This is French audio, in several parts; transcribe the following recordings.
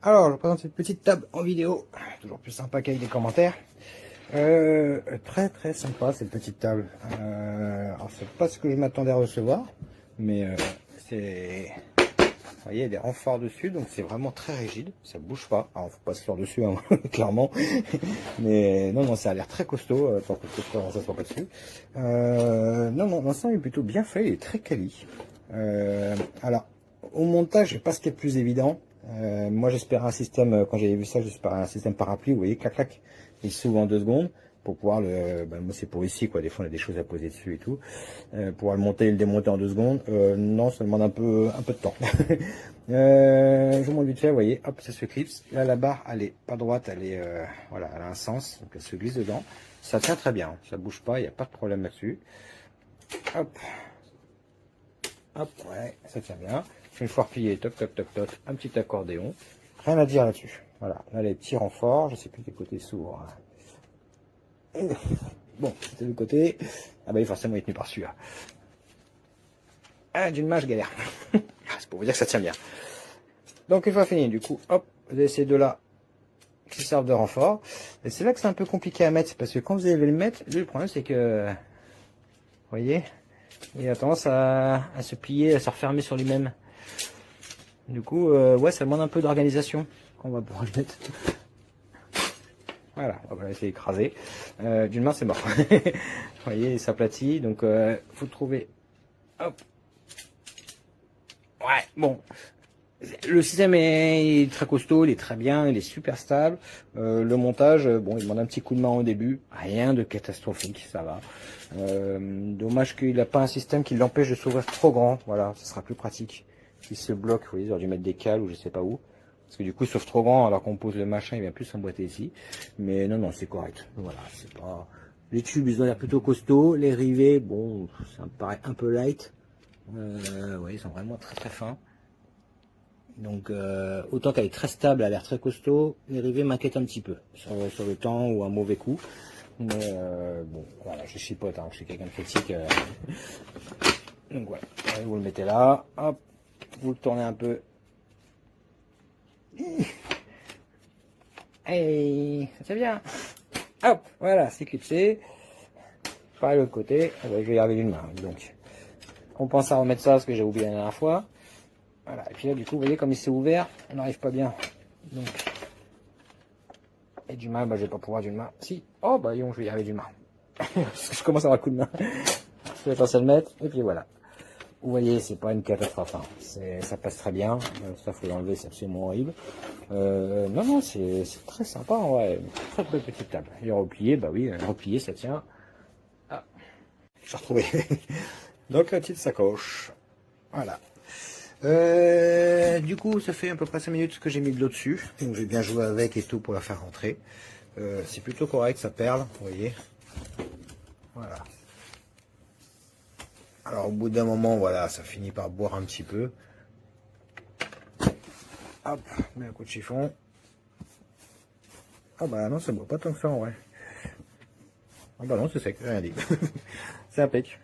Alors, je vous présente cette petite table en vidéo, toujours plus sympa qu'avec des commentaires. Très très sympa cette petite table. Alors, c'est pas ce que je m'attendais à recevoir, mais c'est, vous voyez, il y a des renforts dessus, donc c'est vraiment très rigide, ça bouge pas. Alors, faut pas se faire dessus, hein, clairement, mais non, non, ça a l'air très costaud, tant que ça s'assoit pas dessus. Non, non, l'ensemble est plutôt bien fait, il est très quali. Alors, au montage, c'est pas ce qui est le plus évident. Moi j'espérais un système, quand j'avais vu ça, j'espérais un système parapluie, vous voyez, clac clac, il s'ouvre en 2 secondes, pour pouvoir moi c'est pour ici quoi, des fois on a des choses à poser dessus et tout, pouvoir le monter et le démonter en 2 secondes, non, ça demande un peu de temps. Je vous montre vite fait, vous voyez, hop, ça se clipse, là la barre elle est pas droite, elle est, voilà, elle a un sens, donc elle se glisse dedans, ça tient très bien, ça bouge pas, il n'y a pas de problème là-dessus, hop, hop, ouais, ça tient bien. Une fois replié, toc, toc, toc, toc, un petit accordéon. Rien à dire là-dessus. Voilà, là les petits renforts, je sais plus quel côté s'ouvre. Bon, c'était le côté. Ah bah oui, forcément il est tenu par celui-là. Ah, d'une main, je galère. C'est pour vous dire que ça tient bien. Donc une fois fini, du coup, hop, vous avez ces deux-là qui servent de renfort. Et c'est là que c'est un peu compliqué à mettre, parce que quand vous allez le mettre, le problème c'est que, vous voyez, il a tendance à se plier, à se refermer sur lui-même. Du coup, ouais, ça demande un peu d'organisation. On va pouvoir le mettre. Voilà, on va essayer d'écraser. D'une main, c'est mort. Vous voyez, il s'aplatit. Donc, faut trouver. Hop. Ouais, bon. Le système est très costaud, il est très bien, il est super stable. Le montage, bon, il demande un petit coup de main au début. Rien de catastrophique, ça va. Dommage qu'il n'a pas un système qui l'empêche de s'ouvrir trop grand. Voilà, ce sera plus pratique. Il se bloque, vous voyez, ils auraient dû mettre des cales ou je sais pas où. Parce que du coup, il s'ouvre trop grand alors qu'on pose le machin, il vient plus s'emboîter ici. Mais non, non, c'est correct. Voilà, c'est pas. Les tubes, ils ont l'air plutôt costauds. Les rivets, bon, ça me paraît un peu light. Oui, ils sont vraiment très très fins. Donc autant qu'elle est très stable, elle a l'air très costaud, les rivets m'inquiètent un petit peu sur le temps ou un mauvais coup. Mais bon, voilà, je chipote, hein, je suis quelqu'un de critique. Donc voilà, vous le mettez là, hop, vous le tournez un peu. Hey, ça tient bien. Hop, voilà, c'est clipsé. Pareil de l'autre côté, je vais y arriver d'une main. Donc on pense à remettre ça parce que j'ai oublié la dernière fois. Voilà, et puis là du coup, vous voyez comme il s'est ouvert, on n'arrive pas bien. Donc et d'une main, bah, je vais pas pouvoir d'une main. Si, oh bah je vais y arriver d'une main. Je commence à avoir un coup de main. Je vais passer à le mettre, et puis voilà. Vous voyez, c'est pas une catastrophe. Hein. Ça passe très bien. Ça, faut l'enlever, c'est absolument horrible. Non, non, c'est très sympa. Ouais. Très belle petite table. Et replié, bah oui, replié, ça tient. Ah, j'ai retrouvé. Donc la petite sacoche. Voilà. Du coup, ça fait à peu près 5 minutes que j'ai mis de l'eau dessus. Donc j'ai bien joué avec et tout pour la faire rentrer. C'est plutôt correct, ça perle, vous voyez. Voilà. Alors au bout d'un moment, voilà, ça finit par boire un petit peu. Hop, mets un coup de chiffon. Ah bah non, ça boit pas tant que ça en vrai. Ah bah non, c'est sec, rien dit. C'est impec.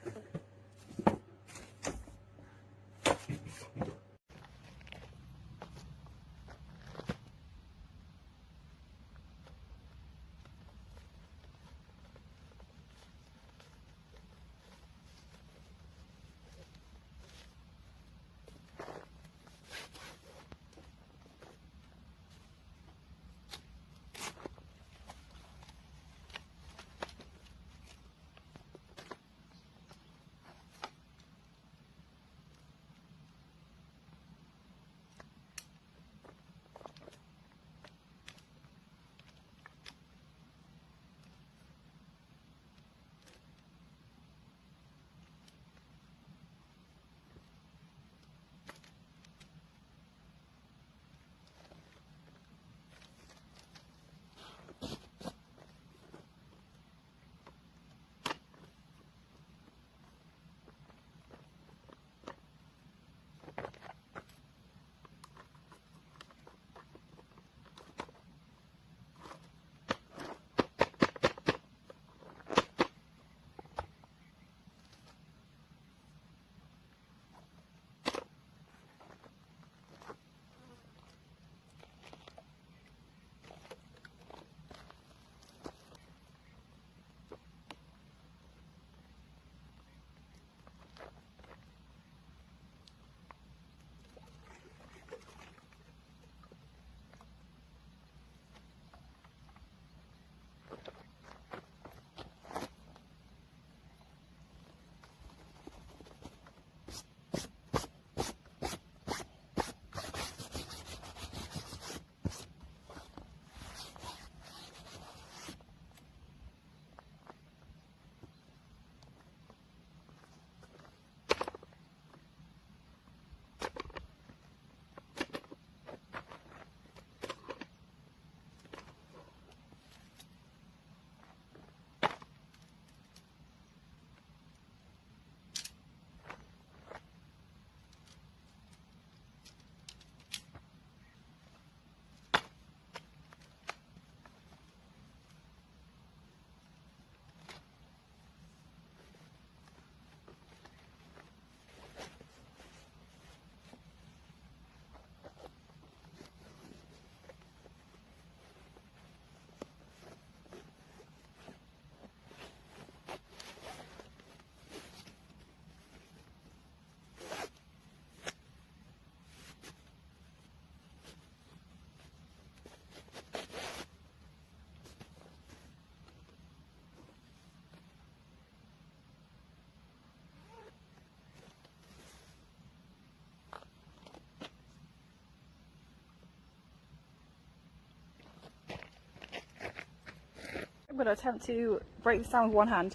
going to attempt to break this down with one hand.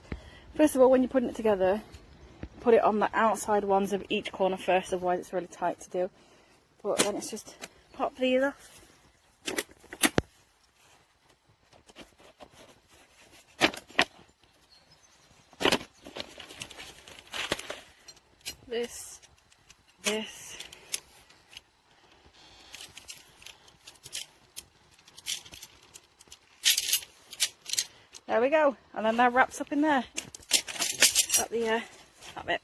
First of all, when you're putting it together, put it on the outside ones of each corner first, otherwise it's really tight to do. But then it's just pop these off. This. There we go, and then that wraps up in there. Got the that bit.